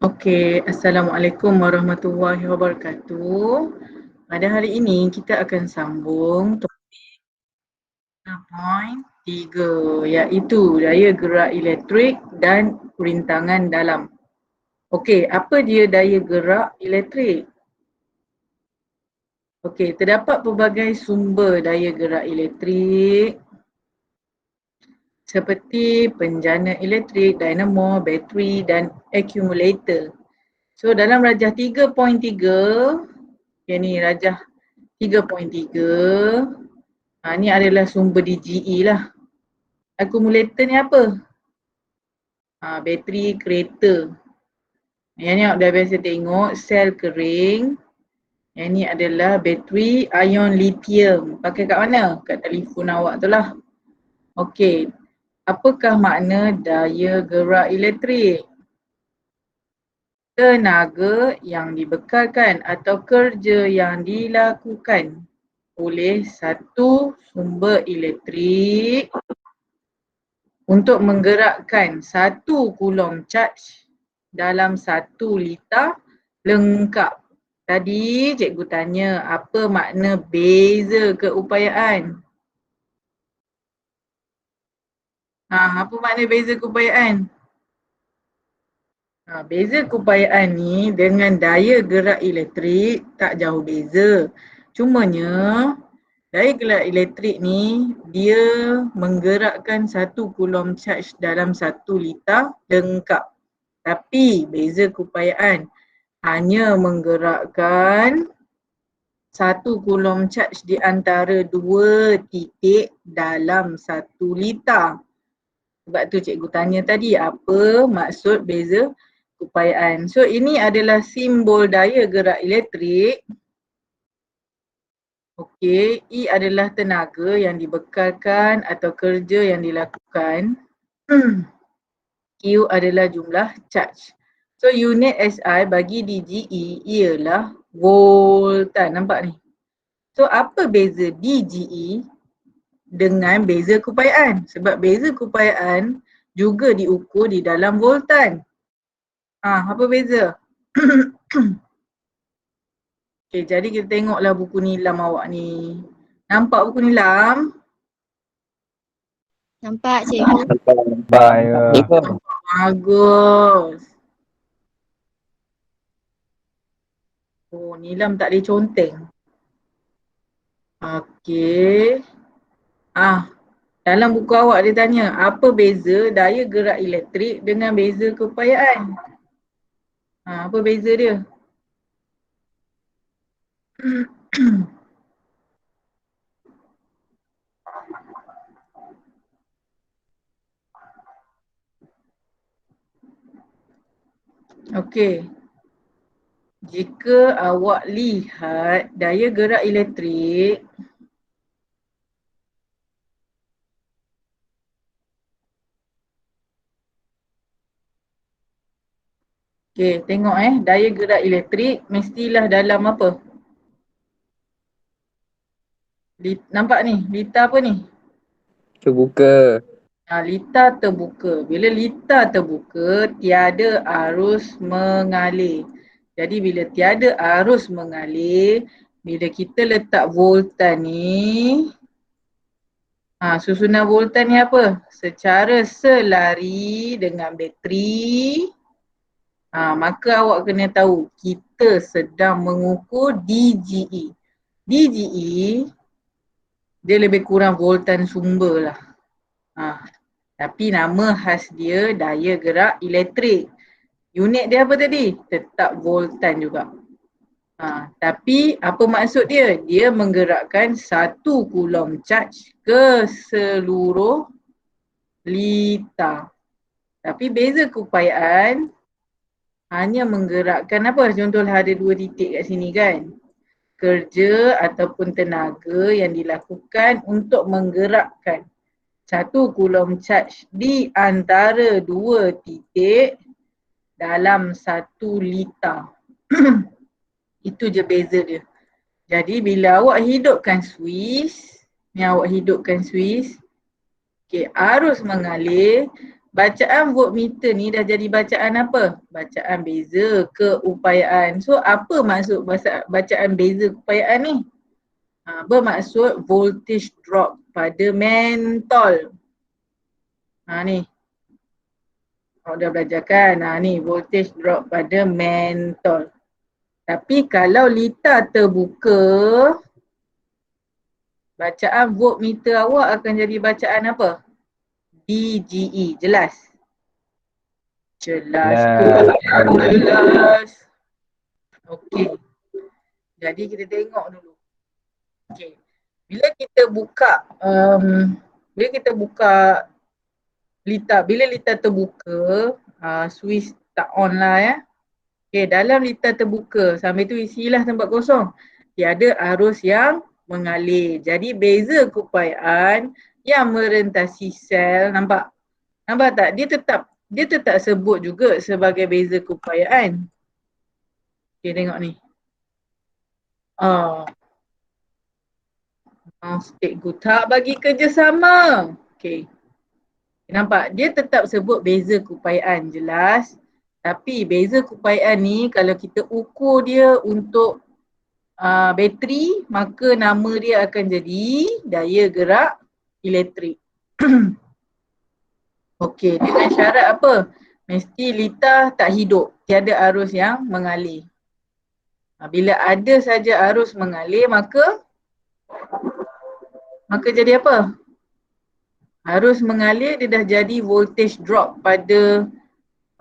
Okey, Assalamualaikum warahmatullahi wabarakatuh. Pada hari ini kita akan sambung point 3 iaitu daya gerak elektrik dan perintangan dalam. Okey, apa dia daya gerak elektrik? Okey, terdapat pelbagai sumber daya gerak elektrik seperti penjana elektrik, dinamo, bateri dan akumulator. So dalam rajah 3.3, ni rajah 3.3, ni adalah sumber DGE lah. Akumulator ni apa? Bateri kereta. Yang ni dah biasa tengok, sel kering. Yang ni adalah bateri ion lithium. Pakai kat mana? Kat telefon awak tu lah. Okey, apakah makna daya gerak elektrik? Tenaga yang dibekalkan atau kerja yang dilakukan oleh satu sumber elektrik untuk menggerakkan 1 kulom charge dalam 1 liter lengkap. Tadi cikgu tanya apa makna beza keupayaan? Apa makna beza keupayaan? Beza keupayaan ni dengan daya gerak elektrik tak jauh beza. Cumanya daya gerak elektrik ni dia menggerakkan 1 kulom charge dalam 1 liter lengkap. Tapi beza keupayaan hanya menggerakkan 1 kulom charge di antara 2 titik dalam 1 liter. Sebab tu cikgu tanya tadi apa maksud beza keupayaan. So ini adalah simbol daya gerak elektrik. Okey, E adalah tenaga yang dibekalkan atau kerja yang dilakukan. Q adalah jumlah charge. So unit SI bagi DGE ialah voltan. Nampak ni? So apa beza DGE dengan beza keupayaan? Sebab beza keupayaan juga diukur di dalam voltan. Apa beza? Okay, jadi kita tengoklah buku nilam awak ni. Nampak buku nilam? Nampak cikgu. Nampak ya. Bagus. Oh, nilam tak ada conteng. Okey. Dalam buku awak dia tanya, apa beza daya gerak elektrik dengan beza keupayaan? Apa beza dia? Okey. Jika awak lihat daya gerak elektrik, okey, tengok daya gerak elektrik mestilah dalam apa? Nampak ni, liter apa ni? Terbuka. Liter terbuka. Bila liter terbuka, tiada arus mengalir. Jadi bila tiada arus mengalir, bila kita letak voltan ni, susunan voltan ni apa? Secara selari dengan bateri, maka awak kena tahu kita sedang mengukur DGE. DGE dia lebih kurang voltan sumber lah. Tapi nama khas dia daya gerak elektrik. Unit dia apa tadi? Tetap voltan juga. Tapi apa maksud dia? Dia menggerakkan 1 kulom charge ke seluruh liter. Tapi beza keupayaan hanya menggerakkan apa? Contohlah ada 2 titik kat sini kan. Kerja ataupun tenaga yang dilakukan untuk menggerakkan 1 kulom charge di antara 2 titik dalam 1 liter. Itu je beza dia. Jadi bila awak hidupkan suis, ni awak hidupkan suis, arus mengalir, bacaan voltmeter ni dah jadi bacaan apa? Bacaan beza keupayaan. So apa maksud bacaan beza keupayaan ni? Bermaksud voltage drop pada mentol. Ni. Dah belajar kan? Ni voltage drop pada mentol. Tapi kalau litar terbuka, bacaan voltmeter awak akan jadi bacaan apa? DGE. Jelas? Jelas ke? Jelas. Okey. Jadi kita tengok dulu. Okey. Bila kita buka litar, bila litar terbuka, switch tak on lah ya. Okey, dalam litar terbuka, sambil tu isilah tempat kosong. Tiada arus yang mengalir. Jadi beza keupayaan yang merentasi sel, nampak? Nampak tak? Dia tetap sebut juga sebagai beza keupayaan. Okey, tengok ni. Cikgu tak bagi kerjasama. Okey. Nampak? Dia tetap sebut beza keupayaan, jelas. Tapi beza keupayaan ni kalau kita ukur dia untuk bateri, maka nama dia akan jadi daya gerak elektrik. Okey, dengan syarat apa? Mesti litar tak hidup, tiada arus yang mengalir. Bila ada saja arus mengalir, maka jadi apa? Arus mengalir, dia dah jadi voltage drop pada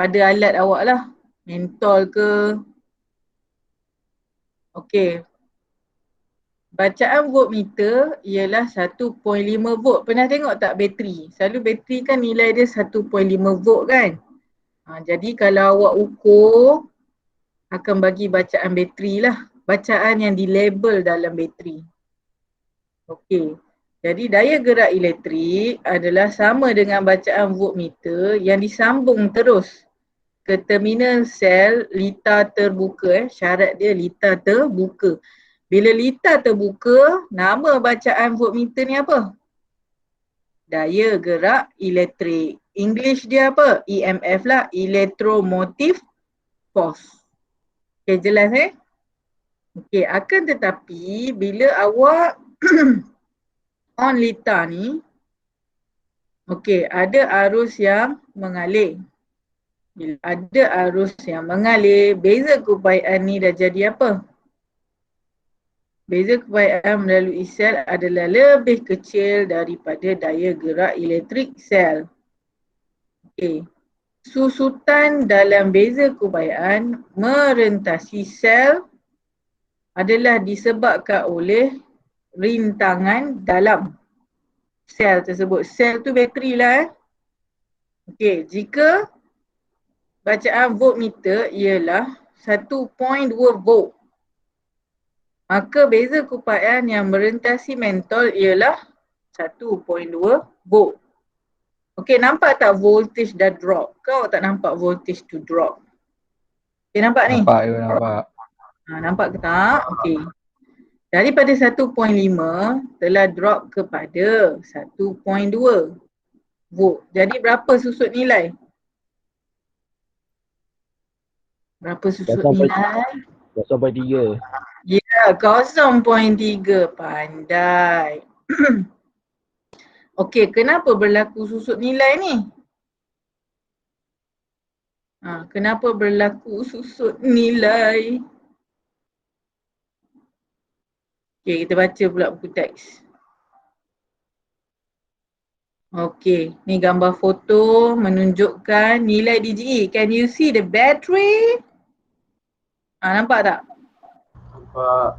alat awak lah. Mentol ke. Okey. Bacaan voltmeter ialah 1.5 volt. Pernah tengok tak bateri? Selalu bateri kan nilai dia 1.5 volt kan? Jadi kalau awak ukur, akan bagi bacaan bateri lah. Bacaan yang dilabel dalam bateri. Okey. Jadi daya gerak elektrik adalah sama dengan bacaan voltmeter yang disambung terus ke terminal sel litar terbuka. Syarat dia litar terbuka. Bila litar terbuka, nama bacaan voltmeter ni apa? Daya gerak elektrik. English dia apa? EMF lah, electromotive force. Okay, jelas Okay, akan tetapi bila awak on litar ni, okay, ada arus yang mengalir. Bila ada arus yang mengalir, beza keupayaan ni dah jadi apa? Beza keupayaan melalui sel adalah lebih kecil daripada daya gerak elektrik sel. Okay. Susutan dalam beza keupayaan merentasi sel adalah disebabkan oleh rintangan dalam sel tersebut. Sel tu bateri lah. Okey, jika bacaan voltmeter ialah 1.2 volt, maka beza keupayaan yang merentasi mentol ialah 1.2 volt. Okey, nampak tak voltage dah drop? Kau tak nampak voltage tu drop? Okey, nampak ni? Nampak je, nampak. Nampak ke tak? Okey. Daripada 1.5 telah drop kepada 1.2 volt. Jadi berapa susut nilai? Berapa susut nilai? 0.3. Ya, 0.3. Pandai. Okey, kenapa berlaku susut nilai ni? Kenapa berlaku susut nilai? Okey, kita baca pula buku teks. Okey, ni gambar foto menunjukkan nilai DGE. Can you see the battery? Nampak tak? Nampak.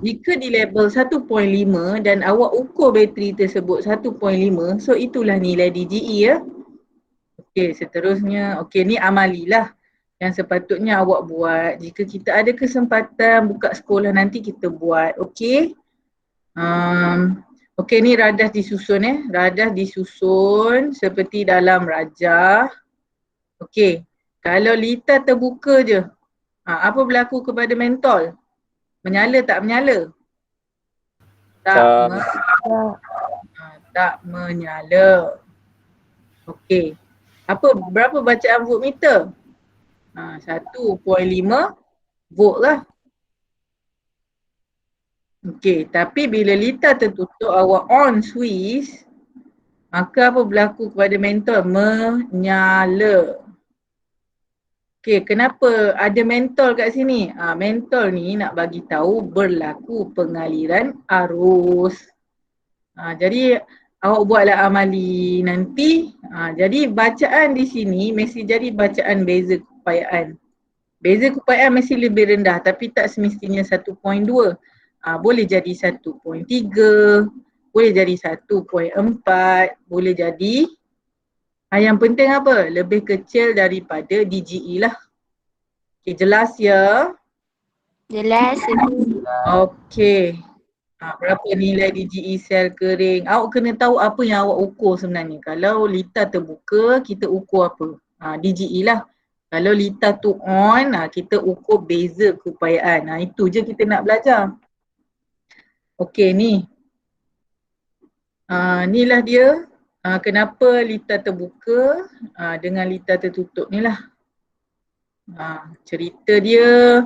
Jika di label 1.5 dan awak ukur bateri tersebut 1.5, so itulah nilai DGE ya. Okey, seterusnya, okey ni amalilah yang sepatutnya awak buat. Jika kita ada kesempatan buka sekolah nanti kita buat, okey. Okey, ni radah disusun radah disusun seperti dalam rajah. Okey, kalau litar terbuka je, apa berlaku kepada mentol? Menyala tak menyala? Tak menyala. Okey. Berapa bacaan voltmeter? 1.5 volt lah. Okey, tapi bila litar tertutup awak on switch, maka apa berlaku kepada mentol? Menyala. Okey, kenapa ada mentol kat sini? Mentol ni nak bagi tahu berlaku pengaliran arus. Jadi awak buatlah amali nanti. Jadi bacaan di sini mesti jadi bacaan beza keupayaan. Beza keupayaan mesti lebih rendah tapi tak semestinya 1.2. Boleh jadi 1.3, boleh jadi 1.4, boleh jadi yang penting apa? Lebih kecil daripada DGE lah. Okay, jelas ya? Jelas. Okey. Berapa nilai DGE sel kering? Awak kena tahu apa yang awak ukur sebenarnya. Kalau litar terbuka, kita ukur apa? DGE lah. Kalau litar tu on, kita ukur beza keupayaan. Itu je kita nak belajar. Okey ni. Inilah dia. Kenapa litar terbuka dengan litar tertutup ni lah. Cerita dia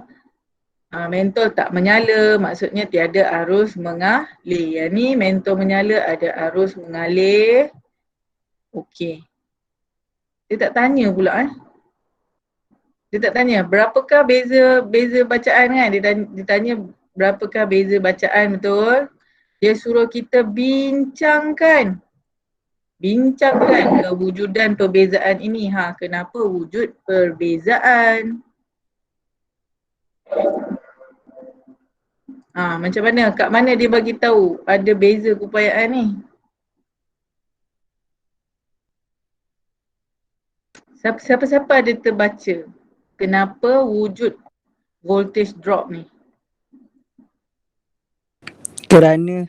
mentol tak menyala, maksudnya tiada arus mengalir. Yang ni mentol menyala, ada arus mengalir. Okey. Dia tak tanya pula Dia tak tanya berapakah beza bacaan kan? Dia tanya berapakah beza bacaan, betul? Dia suruh kita bincangkan kewujudan perbezaan ini. Kenapa wujud perbezaan? Macam mana? Kat mana dia bagi tahu ada beza keupayaan ni? Siapa-siapa ada terbaca kenapa wujud voltage drop ni? Kerana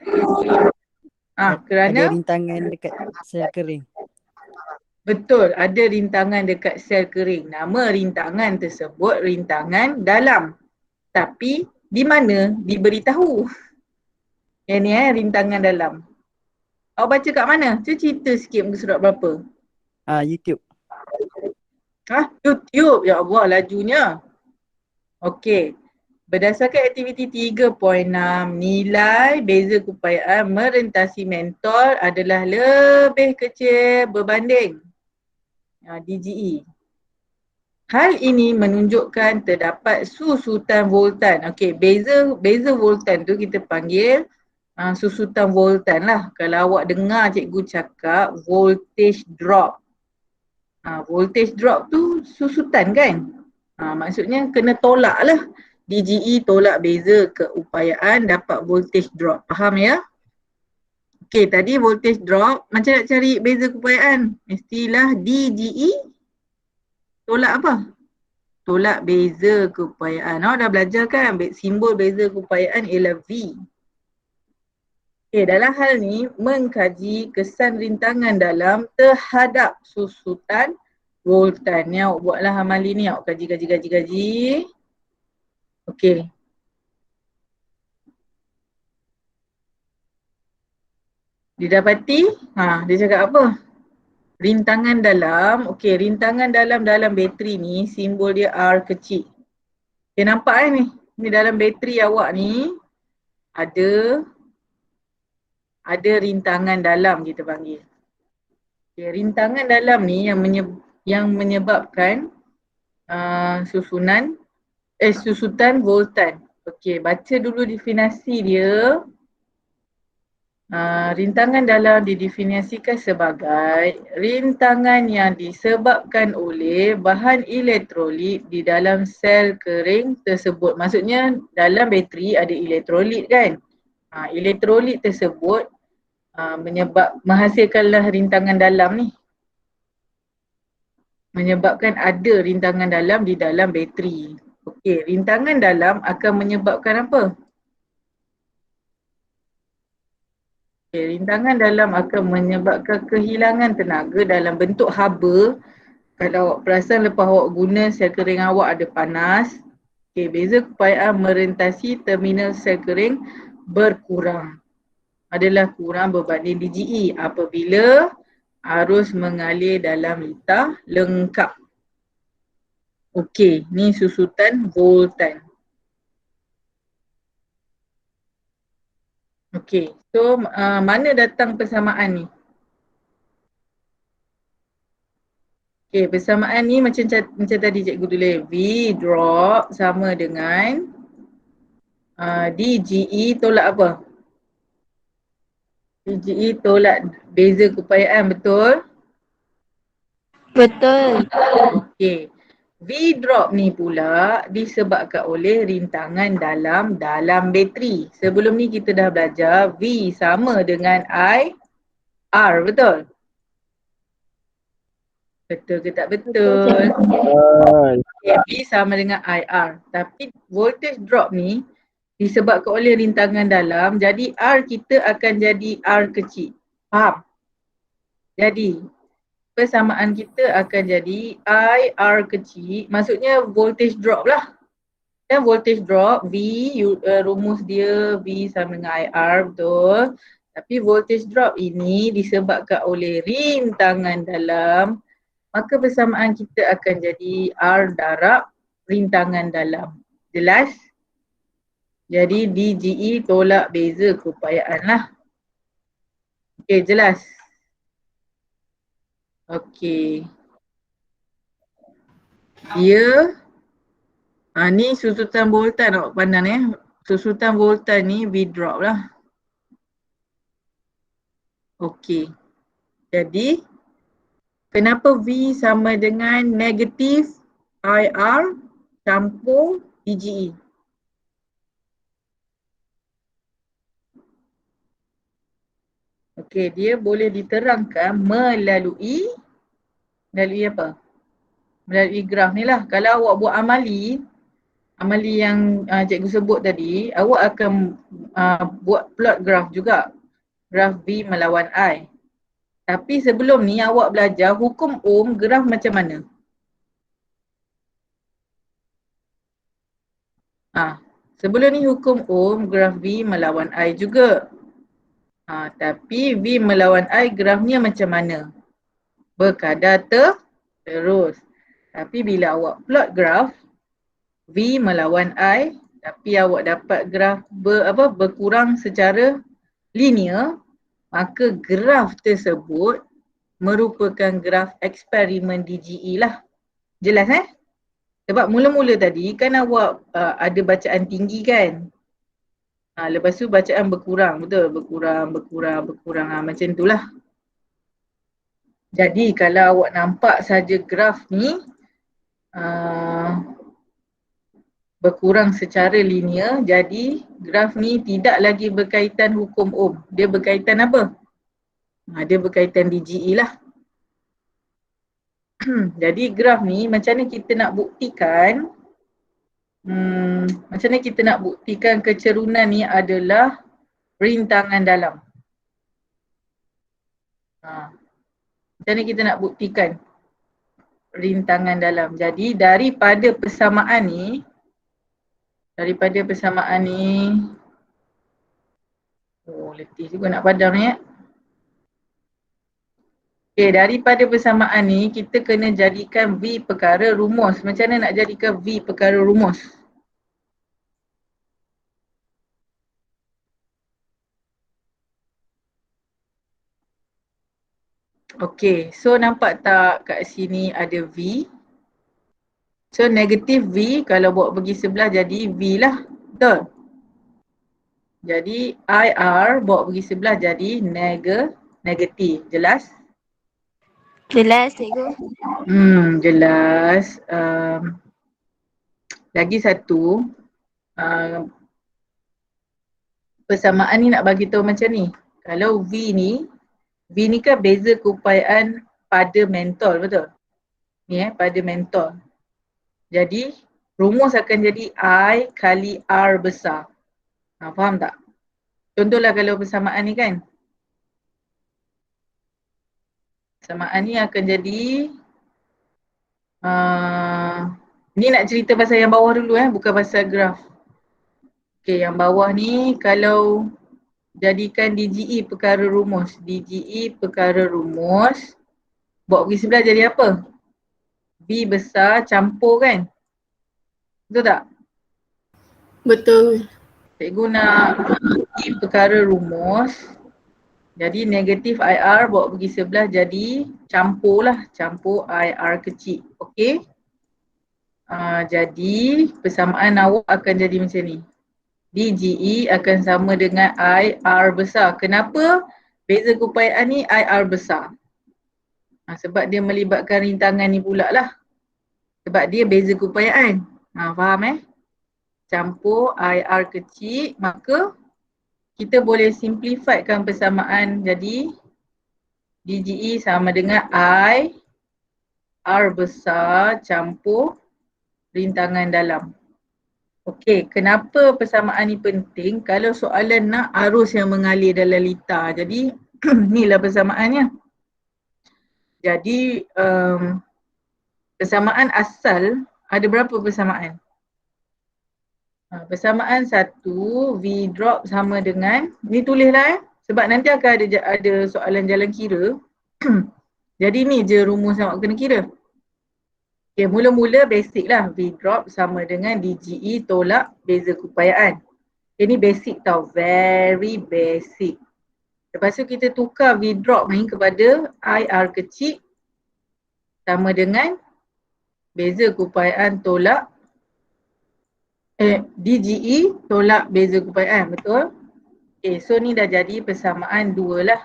Kerana ada rintangan dekat sel kering. betul, ada rintangan dekat sel kering. Nama rintangan tersebut rintangan dalam. Tapi di mana diberitahu? Yang ni rintangan dalam. Awak baca kat mana? Cuba cerita sikit muka surat berapa? YouTube. YouTube. Ya Allah, lajunya. Okey. Berdasarkan aktiviti 3.6, nilai beza keupayaan merentasi mentol adalah lebih kecil berbanding DGE. Hal ini menunjukkan terdapat susutan voltan. Okey, beza voltan tu kita panggil susutan voltan lah. Kalau awak dengar cikgu cakap voltage drop. Voltage drop tu susutan kan? Maksudnya kena tolak lah. DGE tolak beza keupayaan dapat voltage drop. Faham ya? Okey, tadi voltage drop. Macam nak cari beza keupayaan? Mestilah DGE tolak apa? Tolak beza keupayaan. Awak dah belajar kan? Simbol beza keupayaan ialah V. Okey, dalam hal ni mengkaji kesan rintangan dalam terhadap susutan voltan. Ni awak buatlah amali ni. Awak kaji. Okey. Didapati, dia cakap apa? Rintangan dalam, okey, rintangan dalam bateri ni simbol dia R kecil. Okay, nampak ni? Ni dalam bateri awak ni ada rintangan dalam kita panggil. Okay, rintangan dalam ni yang menyebabkan susutan voltan. Okey, baca dulu definisi dia. Rintangan dalam didefinisikan sebagai rintangan yang disebabkan oleh bahan elektrolit di dalam sel kering tersebut. Maksudnya dalam bateri ada elektrolit kan? Elektrolit tersebut menghasilkanlah rintangan dalam ni. Menyebabkan ada rintangan dalam di dalam bateri. Okey, rintangan dalam akan menyebabkan apa? Okay, rintangan dalam akan menyebabkan kehilangan tenaga dalam bentuk haba. Kalau awak perasan lepas awak guna sel kering awak ada panas. Okay, beza keupayaan merentasi terminal sel kering berkurang. Adalah kurang berbanding DGE apabila arus mengalir dalam litar lengkap. Okey, ni susutan voltan. Okey, so mana datang persamaan ni? Okey, persamaan ni macam tadi cikgu tulis. V drop sama dengan DGE tolak apa? DGE tolak beza keupayaan, betul? Betul. Okey. V drop ni pula disebabkan oleh rintangan dalam bateri. Sebelum ni kita dah belajar V sama dengan I R, betul? Betul ke tak betul? Okay, V sama dengan IR. Tapi voltage drop ni disebabkan oleh rintangan dalam, jadi R kita akan jadi R kecil. Faham? Jadi persamaan kita akan jadi IR kecil, maksudnya voltage drop lah. Dan voltage drop V, rumus dia V sama dengan IR, betul? Tapi voltage drop ini disebabkan oleh rintangan dalam, maka persamaan kita akan jadi R darab rintangan dalam. Jelas? Jadi DGE tolak beza keupayaan lah. Okey, jelas? Okey. Dia ni susutan voltan, awak pandang susutan voltan ni V drop lah. Okey. Jadi kenapa V sama dengan negatif IR campur DGE? Okey, dia boleh diterangkan melalui apa? Melalui graf ni lah. Kalau awak buat amali yang cikgu sebut tadi, awak akan buat plot graf juga. Graf V melawan I. Tapi sebelum ni awak belajar hukum Ohm graf macam mana? Sebelum ni hukum Ohm graf V melawan I juga. Tapi V melawan I grafnya macam mana? Berkadar terus. Tapi bila awak plot graf V melawan I, tapi awak dapat graf berkurang secara linear, maka graf tersebut merupakan graf eksperimen DGE lah. Jelas Sebab mula-mula tadi kan awak ada bacaan tinggi kan? Lepas tu bacaan berkurang, betul? Berkurang. Macam itulah. Jadi kalau awak nampak saja graf ni berkurang secara linear, jadi graf ni tidak lagi berkaitan hukum Ohm. Dia berkaitan apa? Dia berkaitan DGE lah. Jadi graf ni macam mana kita nak buktikan? Macam mana kita nak buktikan kecerunan ni adalah rintangan dalam? Macam mana kita nak buktikan rintangan dalam? Jadi daripada persamaan ni, letih juga nak padam ni Okay, daripada persamaan ni kita kena jadikan V perkara rumus. Macam mana nak jadikan V perkara rumus? Okay, so nampak tak kat sini ada V? So negatif V kalau bawa pergi sebelah jadi V lah, betul? Jadi IR bawa pergi sebelah jadi negatif, jelas? Jelas, cikgu. Jelas. Lagi satu, persamaan ni nak bagi tahu macam ni. Kalau V ni kan beza keupayaan pada mentol, betul? Ni pada mentol. Jadi rumus akan jadi I kali R besar. Faham tak? Contohlah kalau persamaan ni kan. Persamaan ni akan jadi ni nak cerita pasal yang bawah dulu bukan pasal graf. Okay, yang bawah ni kalau jadikan DGE perkara rumus. DGE perkara rumus. Bawa pergi sebelah jadi apa? V besar campur kan? Betul tak? Betul. Cikgu nak DGE perkara rumus. Jadi negatif IR bawa pergi sebelah jadi campur lah. Campur IR kecil. Okey? Jadi persamaan awak akan jadi macam ni. DGE akan sama dengan IR besar. Kenapa beza keupayaan ni IR besar? Sebab dia melibatkan rintangan ni pula lah. Sebab dia beza keupayaan. Faham Campur IR kecil, maka kita boleh simplifiedkan persamaan jadi DGE sama dengan IR besar campur rintangan dalam. Okey, kenapa persamaan ni penting? Kalau soalan nak arus yang mengalir dalam liter. Jadi inilah persamaannya. Jadi persamaan asal ada berapa persamaan? Persamaan 1 V drop sama dengan, ni tulislah sebab nanti akan ada soalan jalan kira. Jadi ni je rumus yang awak kena kira. Okay, mula-mula basic lah. V drop sama dengan DGE tolak beza keupayaan. Ini basic tau, very basic. Lepas tu kita tukar V drop ni kepada IR kecil sama dengan beza keupayaan tolak DGE tolak beza keupayaan, betul? Okay, so ni dah jadi persamaan 2 lah.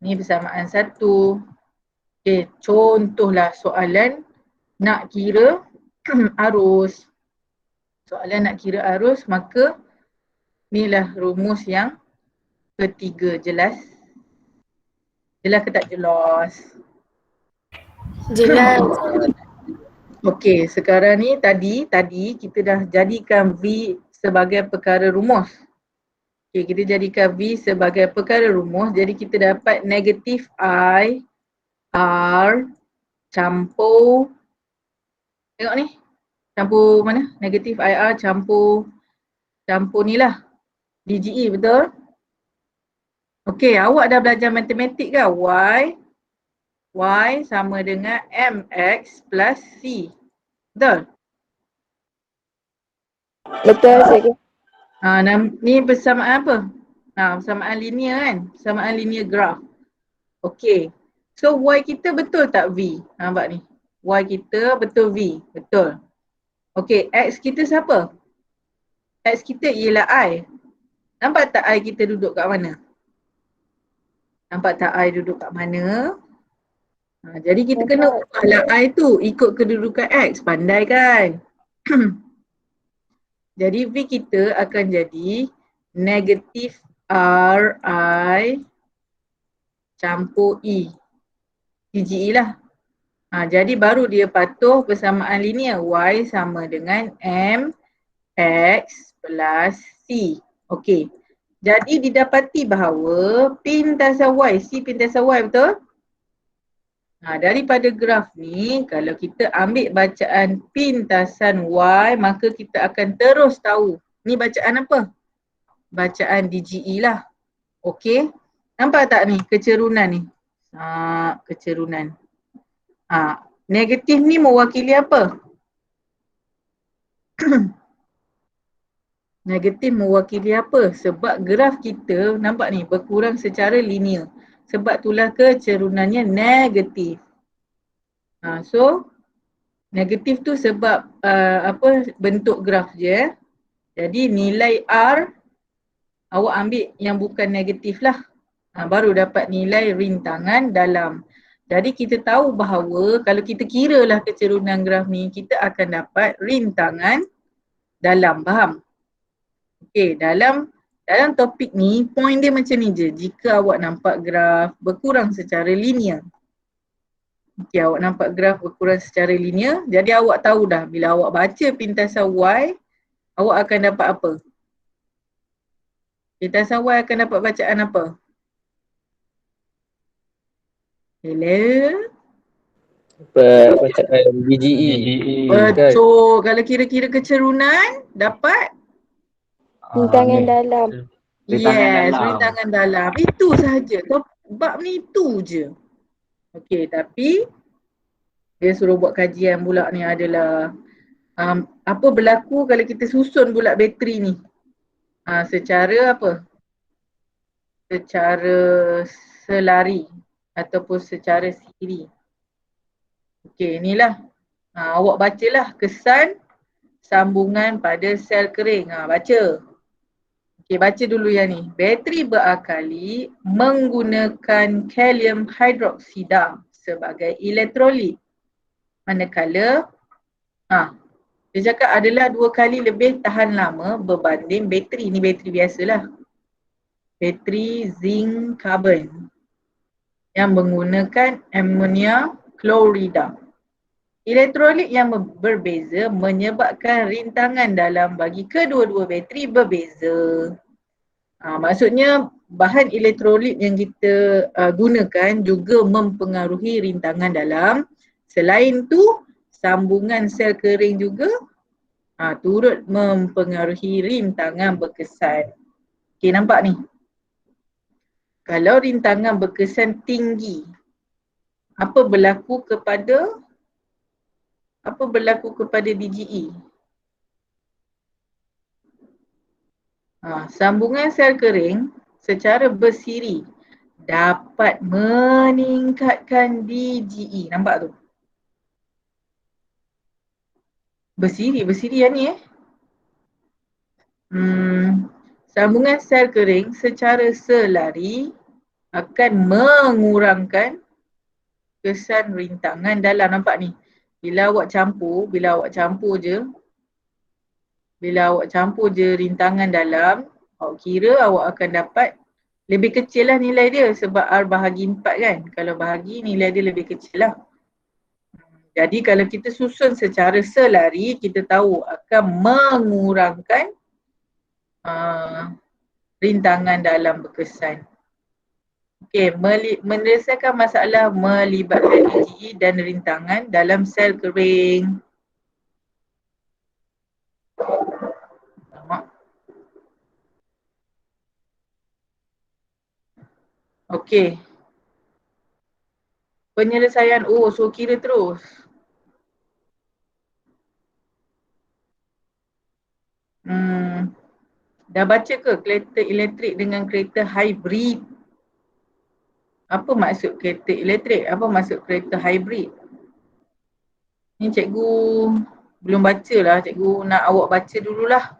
Ni persamaan 1. Okay, contohlah soalan nak kira arus. Soalan nak kira arus, maka inilah rumus yang ketiga. Jelas? Jelas ke tak jelas? Jelas. Okey, sekarang ni tadi kita dah jadikan V sebagai perkara rumus. Okey, kita jadikan V sebagai perkara rumus. Jadi kita dapat negatif I R campur, tengok ni, campur mana? Negatif IR campur ni lah, DGE, betul? Okey, awak dah belajar matematik ke? Y sama dengan MX plus C. Betul? Betul cikgu. Ni persamaan apa? Persamaan linear kan? Persamaan linear graf. Okey. So Y kita betul tak V? Nampak ni. Y kita betul V. Betul. Okey, X kita siapa? X kita ialah I. Nampak tak I kita duduk kat mana? Nampak tak I duduk kat mana? Jadi kita kena ubahlah I tu ikut kedudukan X. Pandai kan? Jadi V kita akan jadi negatif RI campur E. DGE lah. Jadi baru dia patuh persamaan linear. Y sama dengan MX plus C. Okey. Jadi didapati bahawa pintasan Y, C pintasan Y, betul? Daripada graf ni, kalau kita ambil bacaan pintasan Y, maka kita akan terus tahu. Ni bacaan apa? Bacaan DGE lah. Okey. Nampak tak ni kecerunan ni? Kecerunan. Negatif ni mewakili apa? Negatif mewakili apa? Sebab graf kita nampak ni berkurang secara linear. Sebab itulah kecerunannya negatif. So negatif tu sebab bentuk graf je. Jadi nilai R awak ambil yang bukan negatif lah. Baru dapat nilai rintangan dalam. Jadi kita tahu bahawa kalau kita kira lah kecerunan graf ni, kita akan dapat rintangan dalam. Faham? Okey, dalam topik ni, point dia macam ni je. Jika awak nampak graf berkurang secara linear. Okey, awak nampak graf berkurang secara linear. Jadi awak tahu dah bila awak baca pintasan Y, awak akan dapat apa? Pintasan Y akan dapat bacaan apa? Hello? Bacaan DGE. Betul. Kalau kira-kira kecerunan, dapat? Rintangan dalam. Yes, rintangan dalam. Itu sahaja. Bab ni itu je. Okey, tapi dia suruh buat kajian pula ni adalah apa berlaku kalau kita susun pula bateri ni. Secara apa? Secara selari ataupun secara siri. Okey, inilah. Awak bacalah kesan sambungan pada sel kering. Baca. Okey, baca dulu yang ni. Bateri berakali menggunakan kalium hidroksida sebagai elektrolit. Manakala dia cakap adalah 2 kali lebih tahan lama berbanding bateri. Ni bateri biasalah. Bateri zinc carbon yang menggunakan amonia klorida. Elektrolit yang berbeza menyebabkan rintangan dalam bagi kedua-dua bateri berbeza. Maksudnya bahan elektrolit yang kita gunakan juga mempengaruhi rintangan dalam. Selain tu, sambungan sel kering juga turut mempengaruhi rintangan berkesan. Okey, nampak ni? Kalau rintangan berkesan tinggi, apa berlaku kepada DGE? Sambungan sel kering secara bersiri dapat meningkatkan DGE. Nampak tu? Bersiri yang ni sambungan sel kering secara selari akan mengurangkan kesan rintangan dalam. Nampak ni? Bila awak campur je rintangan dalam, awak kira awak akan dapat lebih kecil lah nilai dia sebab R bahagi 4 kan. Kalau bahagi nilai dia lebih kecil lah. Jadi kalau kita susun secara selari, kita tahu akan mengurangkan rintangan dalam berkesan. Okey, menyelesaikan masalah melibatkan DGE dan rintangan dalam sel kering. Okey. Penyelesaian, so kira terus. Dah baca ke kereta elektrik dengan kereta hybrid? Apa maksud kereta elektrik? Apa maksud kereta hybrid? Ni cikgu belum baca lah, cikgu nak awak baca dululah.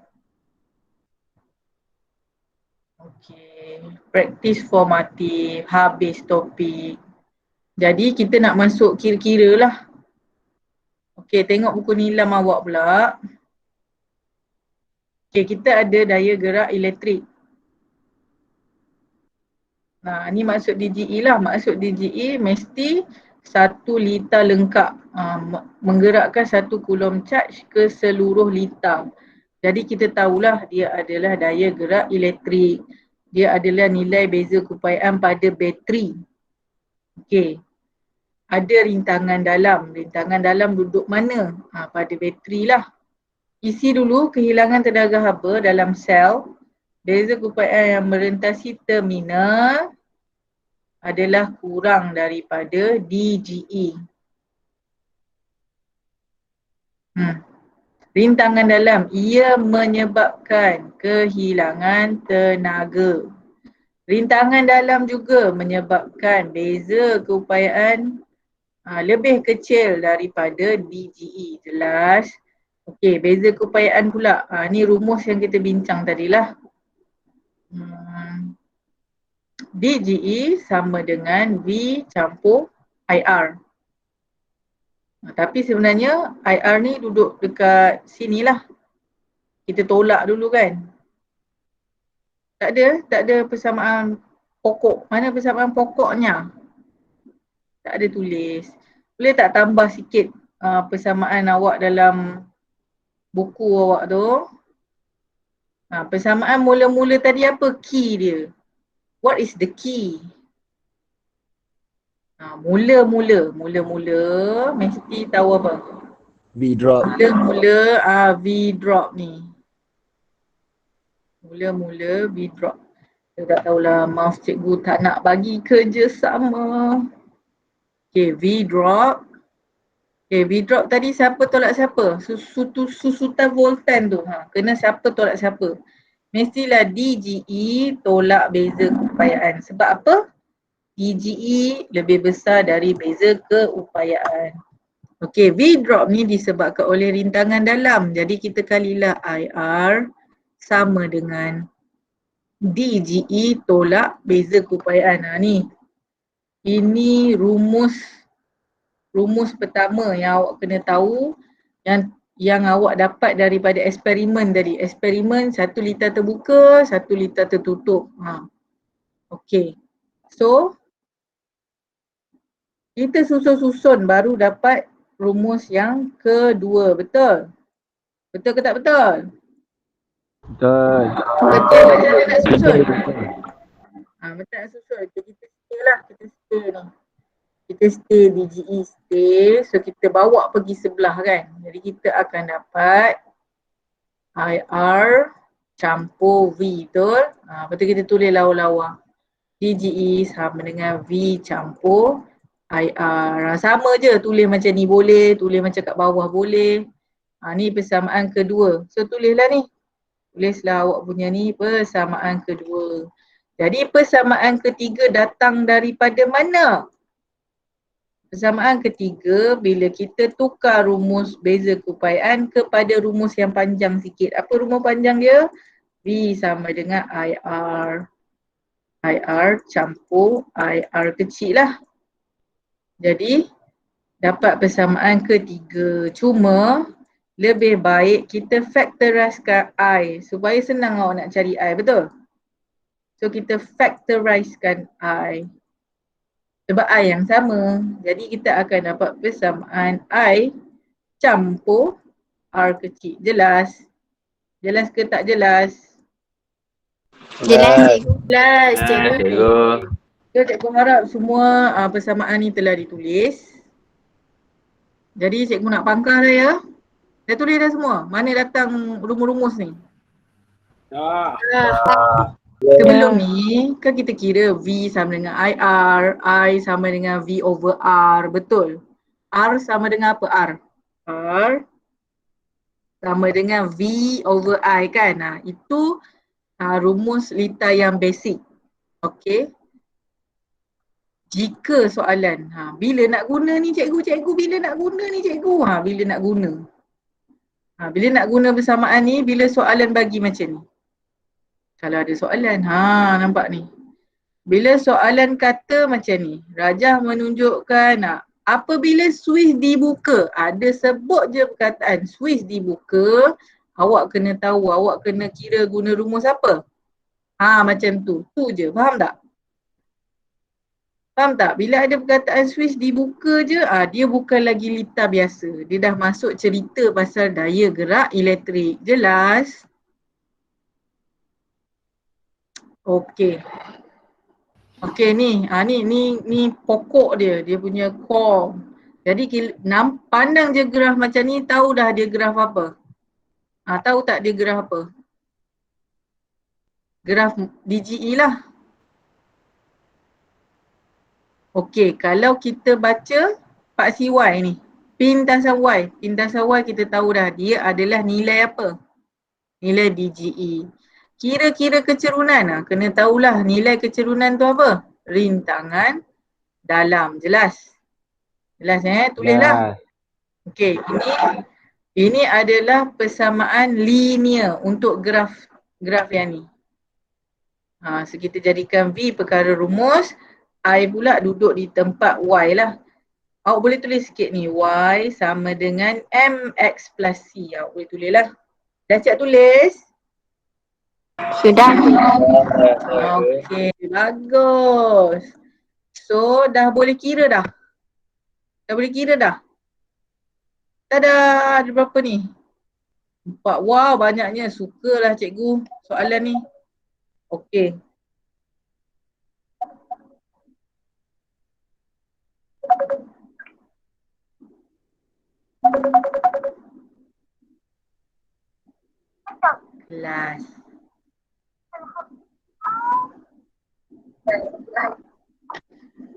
Okey, praktis formatif, habis topik. Jadi kita nak masuk kira-kira lah. Okey, tengok buku nilam awak pula. Okey, kita ada daya gerak elektrik. Ni maksud DGE lah. Maksud DGE mesti 1 liter lengkap. Menggerakkan 1 coulomb charge ke seluruh liter. Jadi kita tahulah dia adalah daya gerak elektrik. Dia adalah nilai beza keupayaan pada bateri. Okey. Ada rintangan dalam. Rintangan dalam duduk mana? Pada bateri lah. Isi dulu kehilangan tenaga haba dalam sel. Beza keupayaan yang merentasi terminal adalah kurang daripada DGE. Rintangan dalam, ia menyebabkan kehilangan tenaga. Rintangan dalam juga menyebabkan beza keupayaan lebih kecil daripada DGE. Jelas? Okey, beza keupayaan pula. Ni rumus yang kita bincang tadilah. DGE sama dengan V campur IR. Tapi sebenarnya IR ni duduk dekat sinilah. Kita tolak dulu kan. Tak ada persamaan pokok. Mana persamaan pokoknya? Tak ada tulis. Boleh tak tambah sikit persamaan awak dalam buku awak tu? Persamaan mula-mula tadi apa key dia? What is the key? Mula-mula mesti tahu apa? V drop. Mula-mula V drop ni. Mula-mula V drop. Saya tak tahulah, maaf cikgu tak nak bagi kerjasama. Okay, V drop. Okay, V drop tadi siapa tolak siapa? Susutan Voltan tu. Kena siapa tolak siapa? Mestilah DGE tolak beza keupayaan. Sebab apa? DGE lebih besar dari beza keupayaan. Okey, V drop ni disebabkan oleh rintangan dalam. Jadi kita kalilah IR sama dengan DGE tolak beza keupayaan. Ni. Ini rumus pertama yang awak kena tahu, yang awak dapat daripada eksperimen tadi. Eksperimen 1 liter terbuka, 1 liter tertutup. Okey. So kita susun-susun baru dapat rumus yang kedua. Betul? Betul ke tak betul? Betul. Betul. Macam mana nak susun? Macam nak susun. Kita stay lah. Kita stay ni. Kita stay DGE stay. So kita bawa pergi sebelah kan. Jadi kita akan dapat IR campur V. Betul? Lepas tu kita tulis lawa-lawa. DGE sama dengan V campur IR. Sama je tulis macam ni boleh, tulis macam kat bawah boleh. Ni persamaan kedua. So tulislah ni. Tulislah awak punya ni persamaan kedua. Jadi persamaan ketiga datang daripada mana? Persamaan ketiga bila kita tukar rumus beza keupayaan kepada rumus yang panjang sikit. Apa rumus panjang dia? V sama dengan IR. IR campur IR kecil lah. Jadi dapat persamaan ketiga. Cuma lebih baik kita factorizekan I supaya senang awak nak cari I, betul? So kita factorizekan I. Sebab I yang sama. Jadi kita akan dapat persamaan I campur R kecil. Jelas? Jelas ke tak jelas? Jelas cikgu. Jelas cikgu. So cikgu harap semua persamaan ni telah ditulis. Jadi cikgu nak pangkah dah ya. Dah tulis dah semua? Mana datang rumus-rumus ni? Sebelum ni kan kita kira V sama dengan IR, I sama dengan V over R, betul? R sama dengan apa R? R sama dengan V over I kan? Itu rumus lita yang basic. Okey. Jika soalan, bila nak guna ni cikgu, bila nak guna ni cikgu? Bila nak guna. Bila nak guna persamaan ni, bila soalan bagi macam ni. Kalau ada soalan, nampak ni. Bila soalan kata macam ni, Rajah menunjukkan apabila Swiss dibuka, ada sebut je perkataan Swiss dibuka, awak kena tahu, awak kena kira guna rumus apa? Macam tu. Tu je, faham tak? Faham tak? Bila ada perkataan Swiss dibuka je, dia bukan lagi lita biasa. Dia dah masuk cerita pasal daya gerak elektrik. Jelas? Okey. Okey ni, ni pokok dia punya core. Jadi pandang je graf macam ni, tahu dah dia graf apa? Tahu tak dia graf apa? Graf DGE lah. Okey, kalau kita baca paksi Y ni, pintasan Y kita tahu dah dia adalah nilai apa? Nilai DGE. Kira-kira kecerunan, kena tahulah nilai kecerunan tu apa? Rintangan dalam. Jelas? Jelas tulislah. Okey, ini adalah persamaan linear untuk graf yang ni. So kita jadikan V perkara rumus, I pula duduk di tempat Y lah. Awak boleh tulis sikit ni, Y sama dengan MX plus C. Awak boleh tulis lah. Dah siap tulis? Sudah. Okey, bagus. So dah boleh kira dah? Dah boleh kira dah? Tada, ada berapa ni? 4. Wow, banyaknya. Sukalah cikgu soalan ni. Okey. Kelas.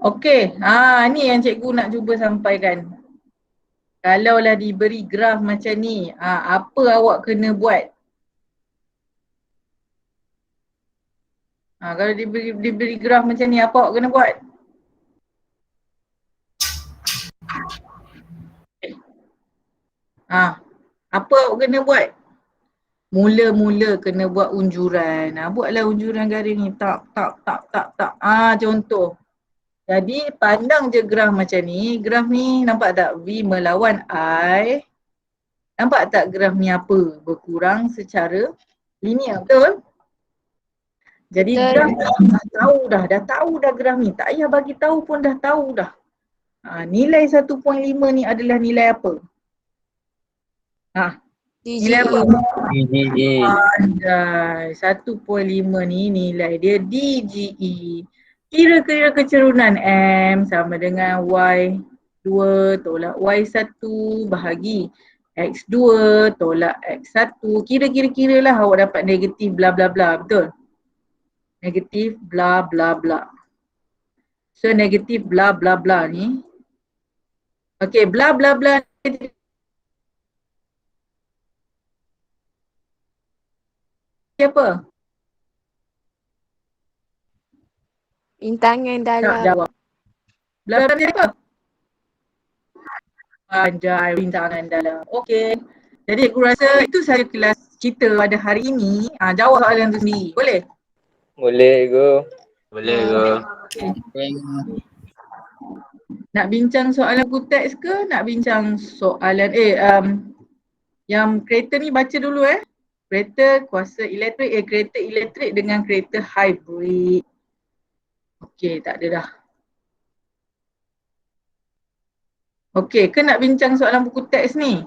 Okey, ni yang cikgu nak cuba sampaikan. Kalaulah diberi graf macam ni, apa awak kena buat? Kalau diberi graf macam ni, apa awak kena buat? Apa awak kena buat? Mula-mula kena buat unjuran. Buatlah unjuran garis ni. Tak. Contoh. Jadi pandang je graf macam ni. Graf ni nampak tak? V melawan I. Nampak tak graf ni apa? Berkurang secara linear. Betul? Jadi graf dah tahu dah graf ni. Tak payah bagi tahu pun dah tahu dah. Nilai 1.5 ni adalah nilai apa? Nilai apa? DGE. Pandai. 1.5 ni nilai dia DGE. Kira-kira kecerunan M sama dengan Y2 tolak Y1 bahagi X2 tolak X1. Kira-kira lah awak dapat negatif bla bla bla. Betul? Negatif bla bla bla. So negatif bla bla bla ni. Okay, bla bla bla ni apa? Rintangan Tak dalam. jawab. Bla bla bla ni apa? Anjay, rintangan dalam. Okey. Jadi aku rasa itu saja kelas kita pada hari ini. Jawab soalan tu sendiri. Boleh? Boleh go. Boleh ke? Nak bincang soalan buku teks ke? Nak bincang soalan yang kereta ni baca dulu Kereta kuasa elektrik kereta elektrik dengan kereta hybrid. Okey, tak ada dah. Okey, ke nak bincang soalan buku teks ni?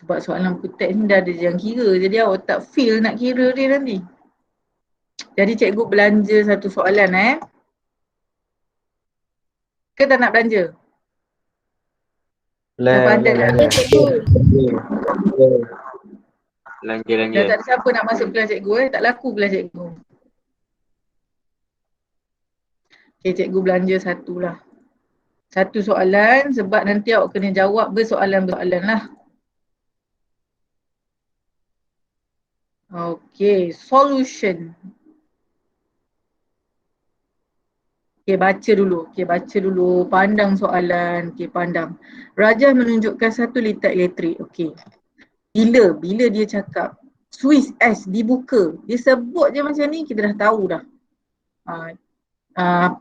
Sebab soalan buku teks ni dah ada yang kira, jadi awak tak feel nak kira dia nanti. Jadi cikgu belanja satu soalan Ke tak nak belanja? Belanja. Dah tak ada siapa nak masuk kelas cikgu tak laku kelas cikgu. Okay, cikgu belanja satu lah. Satu soalan sebab nanti awak kena jawab bersoalan-bersoalan lah. Okay, solution. Okay, baca dulu. Pandang soalan. Okay, pandang. Rajah menunjukkan satu litar elektrik. Okay. Bila dia cakap switch S dibuka, dia sebut je macam ni, kita dah tahu dah.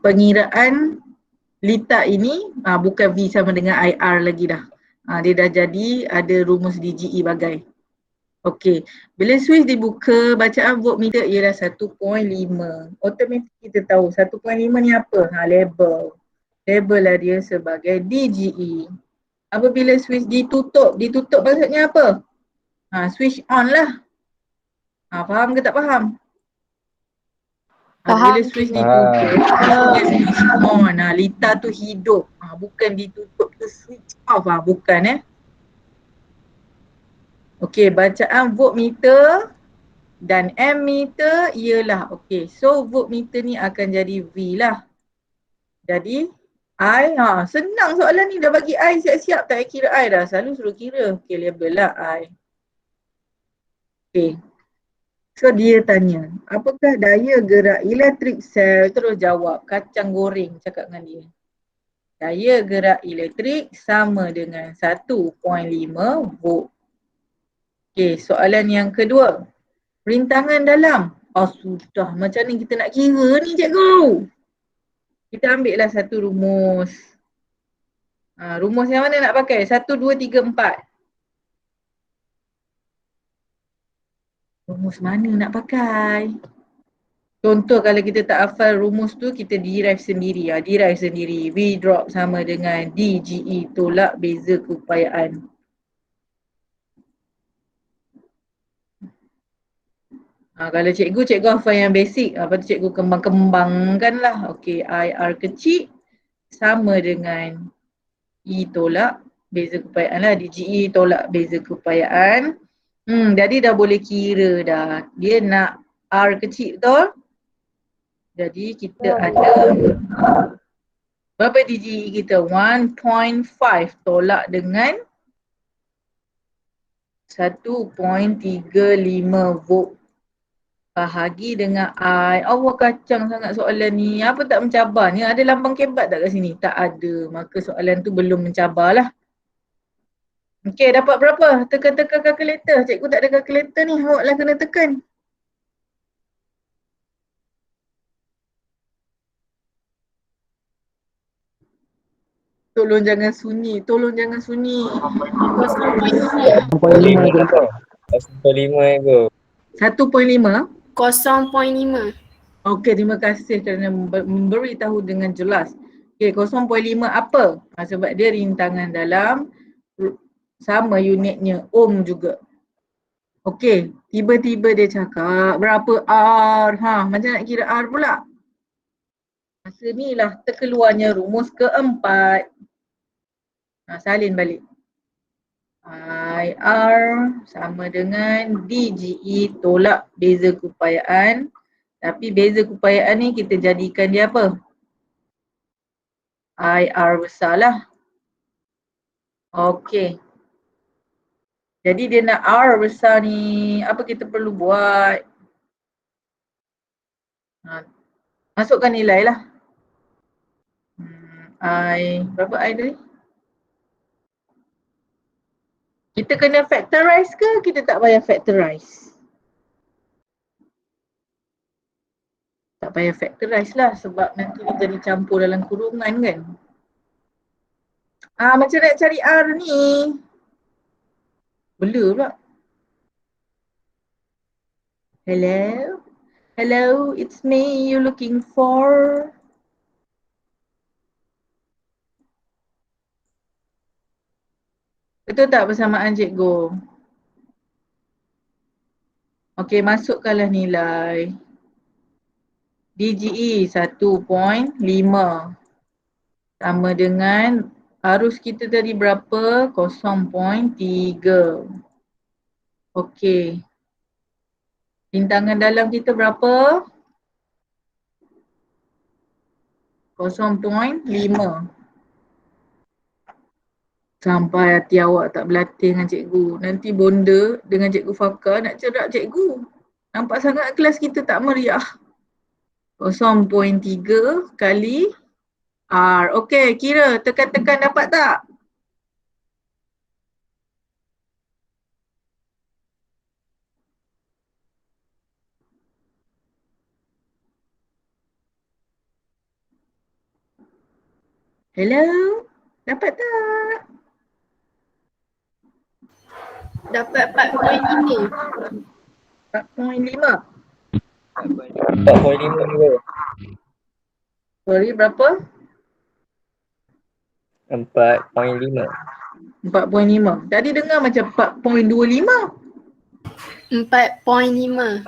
Pengiraan litar ini bukan V sama dengan IR lagi dah. Dia dah jadi ada rumus DGE bagai. Okey, bila switch dibuka, bacaan voltmeter ialah 1.5. Automatik kita tahu 1.5 ni apa? Label. Label lah dia sebagai DGE. Apabila switch ditutup maksudnya apa? Switch on lah. Faham ke tak faham? Bila switch ditutup, switch on. Litar tu hidup. Bukan ditutup tu switch off. Bukan Okey, bacaan voltmeter dan ammeter ialah so voltmeter ni akan jadi V lah. Jadi I, senang soalan ni dah bagi I siap-siap, tak payah kira I dah, selalu suruh kira. Okey, label lah I. Okey. So dia tanya, apakah daya gerak elektrik sel? Terus jawab, kacang goreng cakap dengan dia. Daya gerak elektrik sama dengan 1.5 volt. Okey, soalan yang kedua. Rintangan dalam. Sudah. Macam ni kita nak kira ni cikgu. Kita ambil lah satu rumus. Rumus yang mana nak pakai? 1, 2, 3, 4. Rumus mana nak pakai? Contoh kalau kita tak hafal rumus tu, kita derive sendiri. Derive sendiri. V drop sama dengan DGE tolak beza keupayaan. Kalau cikgu hafal yang basic, lepas tu cikgu kembang-kembangkan lah. Okey, IR kecil sama dengan E tolak beza keupayaan lah. DGE tolak beza keupayaan. Jadi dah boleh kira dah. Dia nak R kecil betul? Jadi kita ada berapa DGE kita? 1.5 tolak dengan 1.35 volt. Bahagi dengan I. Allah, kacang sangat soalan ni. Apa tak mencabarnya? Ada lambang kebat tak kat sini? Tak ada. Maka soalan tu belum mencabarlah. Okey, dapat berapa? Tekan-tekan kalkulator. Cikgu tak ada kalkulator ni. Awaklah kena tekan. Tolong jangan sunyi. Tolong jangan sunyi. 0.5. 0.5 ego. 1.5. 0.5. Okey, terima kasih kerana memberi tahu dengan jelas. Okey, 0.5 apa? Sebab dia rintangan dalam sama unitnya, ohm juga. Okey, tiba-tiba dia cakap berapa R? Macam nak kira R pula? Masa ni lah terkeluarnya rumus keempat. Salin balik. IR sama dengan DGE tolak beza keupayaan. Tapi beza keupayaan ni kita jadikan dia apa? IR besar lah. Okey. Jadi dia nak R besar ni, apa kita perlu buat? Masukkan nilai lah. Berapa I tadi? Kita kena factorize ke kita tak payah factorize? Tak payah factorize lah sebab nanti dia jadi campur dalam kurungan kan. Macam nak cari R ni. Bela pula. Hello? Hello, it's me you looking for? Betul tak persamaan cikgu? Okey, masukkanlah nilai. DGE 1.5 sama dengan arus kita tadi berapa? 0.3. Okey. Rintangan dalam kita berapa? 0.5. Sampai hati awak tak berlatih dengan cikgu. Nanti bonda dengan cikgu Fakar nak cerak cikgu. Nampak sangat kelas kita tak meriah. 0.3 kali R. Okey, kira tekan-tekan dapat tak? Hello? Dapat tak? Dapat 4.5. 4.5. 4.5 ego. Sorry, berapa? 4.5. 4.5. Tadi dengar macam 4.25. 4.5.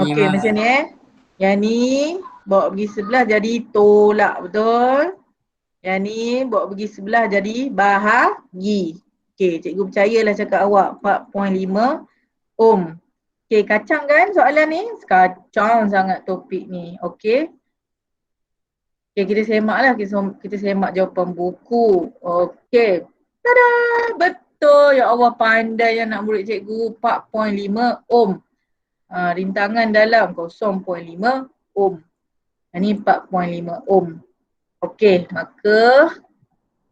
Okey, macam ni Yang ni bawa pergi sebelah jadi tolak, betul? Yang ni bawa pergi sebelah jadi bahagi. Okey, cikgu percayalah cakap awak 4.5 ohm. Okey, kacang kan soalan ni? Kacang sangat topik ni. Okey. Okey, kita semaklah. Kita semak jawapan buku. Okey. Tada! Betul. Ya Allah, pandai yang nak murid cikgu. 4.5 ohm. Rintangan dalam 0.5 ohm. Ini 4.5 ohm. Okey, maka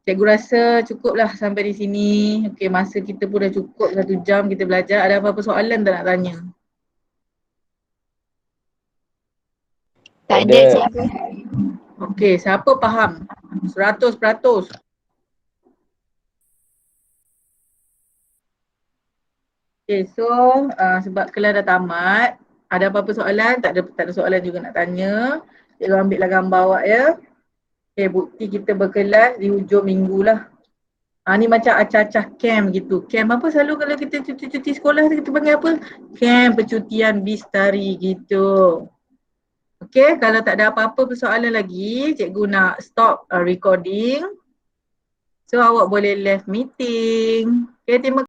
cikgu rasa cukuplah sampai di sini. Okey, masa kita pun dah cukup 1 jam kita belajar. Ada apa-apa soalan tak nak tanya? Tak ada cikgu. Okey, siapa faham? 100%. Okay, so sebab kelas dah tamat, ada apa-apa soalan? Tak ada soalan juga nak tanya. Cikgu ambillah gambar awak ya. Okay, bukti kita berkelas di hujung minggu lah. Ni macam acah-acah camp gitu. Camp apa selalu kalau kita cuti sekolah kita panggil apa? Camp percutian Bistari gitu. Okay, kalau tak ada apa-apa persoalan lagi, cikgu nak stop recording. So awak boleh left meeting. Okay, terima kasih.